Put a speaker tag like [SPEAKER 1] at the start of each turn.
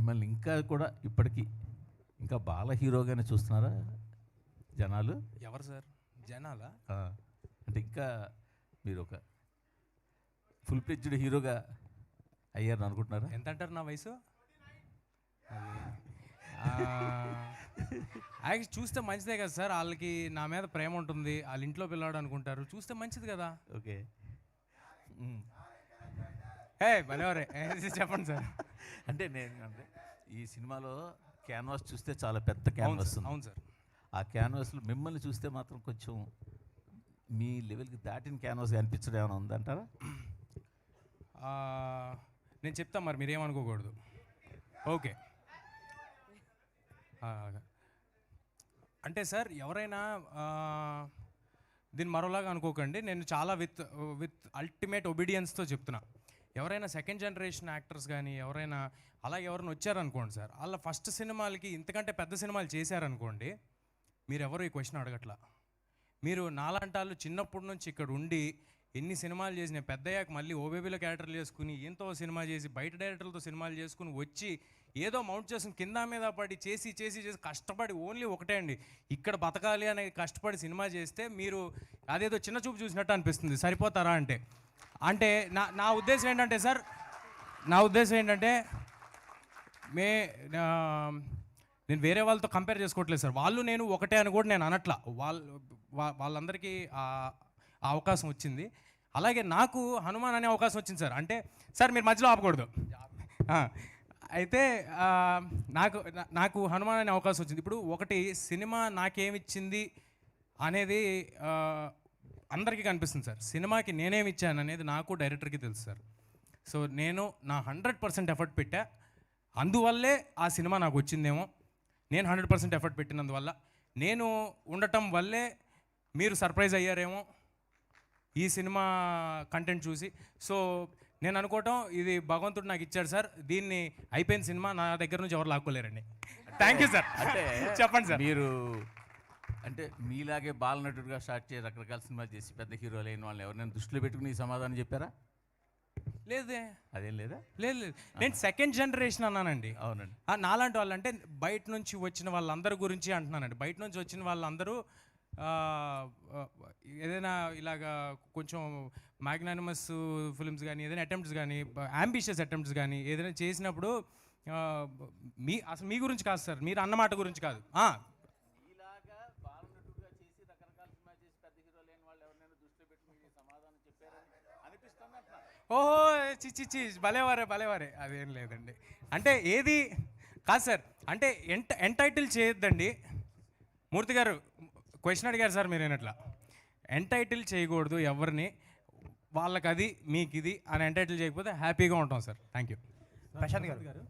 [SPEAKER 1] మిమ్మల్ని ఇంకా కూడా ఇప్పటికీ ఇంకా బాల హీరోగానే చూస్తున్నారా జనాలు?
[SPEAKER 2] ఎవరు సార్ జనాలా?
[SPEAKER 1] అంటే ఇంకా మీరు ఒక ఫుల్ ఫ్లెడ్జ్డ్ హీరోగా అయ్యారని అనుకుంటున్నారా?
[SPEAKER 2] ఎంత అంటారు నా వయసు? యాక్చువల్లీ చూస్తే మంచిదే కదా సార్, వాళ్ళకి నా మీద ప్రేమ ఉంటుంది, వాళ్ళ ఇంట్లో పిల్లాడు అనుకుంటారు, చూస్తే మంచిది కదా.
[SPEAKER 1] ఓకే,
[SPEAKER 2] భలేవరే చెప్పండి సార్.
[SPEAKER 1] అంటే ఈ సినిమాలో క్యాన్వాస్ చూస్తే చాలా పెద్ద క్యాన్వాస్ ఉంది.
[SPEAKER 2] అవును సార్.
[SPEAKER 1] ఆ క్యాన్వాస్లో మిమ్మల్ని చూస్తే మాత్రం కొంచెం మీ లెవెల్కి దాటిన క్యాన్వాస్ అనిపించడం ఏమైనా ఉందంటారా?
[SPEAKER 2] నేను చెప్తాను, మరి మీరేమనుకోకూడదు. ఓకే, అంటే సార్ ఎవరైనా దీన్ని మరోలాగా అనుకోకండి, నేను చాలా విత్ అల్టిమేట్ ఒబీడియన్స్తో చెప్తున్నా. ఎవరైనా సెకండ్ జనరేషన్ యాక్టర్స్ కానీ ఎవరైనా అలాగే ఎవరైనా వచ్చారనుకోండి సార్, వాళ్ళ ఫస్ట్ సినిమాలకి ఇంతకంటే పెద్ద సినిమాలు చేశారనుకోండి, మీరు ఎవరు ఈ క్వశ్చన్ అడగట్లా. మీరు నాలాంటాళ్ళు చిన్నప్పటి నుంచి ఇక్కడ ఉండి ఎన్ని సినిమాలు చేసి నేను పెద్దయ్యాక మళ్ళీ ఓబేబీలో క్యారెక్టర్లు చేసుకుని ఎంతో సినిమా చేసి బయట డైరెక్టర్లతో సినిమాలు చేసుకుని వచ్చి ఏదో మౌంట్ చేసుకుని కింద మీద పడి చేసి చేసి చేసి కష్టపడి ఓన్లీ ఒకటే అండి, ఇక్కడ బతకాలి అనే కష్టపడి సినిమా చేస్తే మీరు అదేదో చిన్న చూపు చూసినట్టు అనిపిస్తుంది. సరిపోతారా అంటే అంటే నా ఉద్దేశం ఏంటంటే సార్, నా ఉద్దేశం ఏంటంటే నేను వేరే వాళ్ళతో కంపేర్ చేసుకోవట్లేదు సార్. వాళ్ళు నేను ఒకటే అని కూడా నేను అనట్లా. వాళ్ళందరికీ అవకాశం వచ్చింది, అలాగే నాకు హనుమాన్ అనే అవకాశం వచ్చింది సార్. అంటే సార్ మీరు మధ్యలో ఆపకూడదు. అయితే నాకు హనుమాన్ అనే అవకాశం వచ్చింది. ఇప్పుడు ఒకటి సినిమా నాకేమిచ్చింది అనేది అందరికీ కనిపిస్తుంది సార్. సినిమాకి నేనేమి ఇచ్చాను అనేది నాకు డైరెక్టర్కి తెలుసు సార్. సో నేను నా 100% ఎఫర్ట్ పెట్టా, అందువల్లే ఆ సినిమా నాకు వచ్చిందేమో. నేను 100% ఎఫర్ట్ పెట్టినందువల్ల, నేను ఉండటం వల్లే మీరు సర్ప్రైజ్ అయ్యారేమో ఈ సినిమా కంటెంట్ చూసి. సో నేను అనుకోవటం ఇది భగవంతుడు నాకు ఇచ్చాడు సార్, దీన్ని అయిపోయిన సినిమా నా దగ్గర నుంచి ఎవరు లాక్కోలేరండి. Thank you sir.
[SPEAKER 1] అంటే
[SPEAKER 2] చెప్పండి సార్.
[SPEAKER 1] మీరు అంటే మీలాగే బాలనటుడిగా స్టార్ట్ చేసి రకరకాల సినిమాలు చేసి పెద్ద హీరోలు అయిన వాళ్ళని ఎవరైనా దృష్టిలో పెట్టుకుని సమాధానం చెప్పారా?
[SPEAKER 2] లేదే.
[SPEAKER 1] అదేం లేదా?
[SPEAKER 2] లేదు, నేను సెకండ్ జనరేషన్ అన్నానండి.
[SPEAKER 1] అవునండి.
[SPEAKER 2] నాలాంటి వాళ్ళు అంటే బయట నుంచి వచ్చిన వాళ్ళందరి గురించి అంటున్నానండి. బయట నుంచి వచ్చిన వాళ్ళందరూ ఏదైనా ఇలాగా కొంచెం మ్యాగ్నానిమస్ ఫిల్మ్స్ కానీ ఏదైనా అటెంప్ట్స్ కానీ అంబిషియస్ అటెంప్ట్స్ కానీ ఏదైనా చేసినప్పుడు అసలు మీ గురించి కాదు సార్, మీరు అన్నమాట గురించి కాదు. ఓహో చిచ్చి భలేవారే అదేం లేదండి. అంటే ఏది కాదు సార్, అంటే ఎంటైటిల్ చేయొద్దండి. మూర్తి గారు క్వశ్చన్ అడిగారు సార్, మీరేనట్లా ఎంటైటిల్ చేయకూడదు ఎవరిని. వాళ్ళకి అది మీకు ఇది అని ఎంటైటిల్ చేయకపోతే హ్యాపీగా ఉంటాం సార్. Thank you.
[SPEAKER 3] ప్రశాంత్ గారు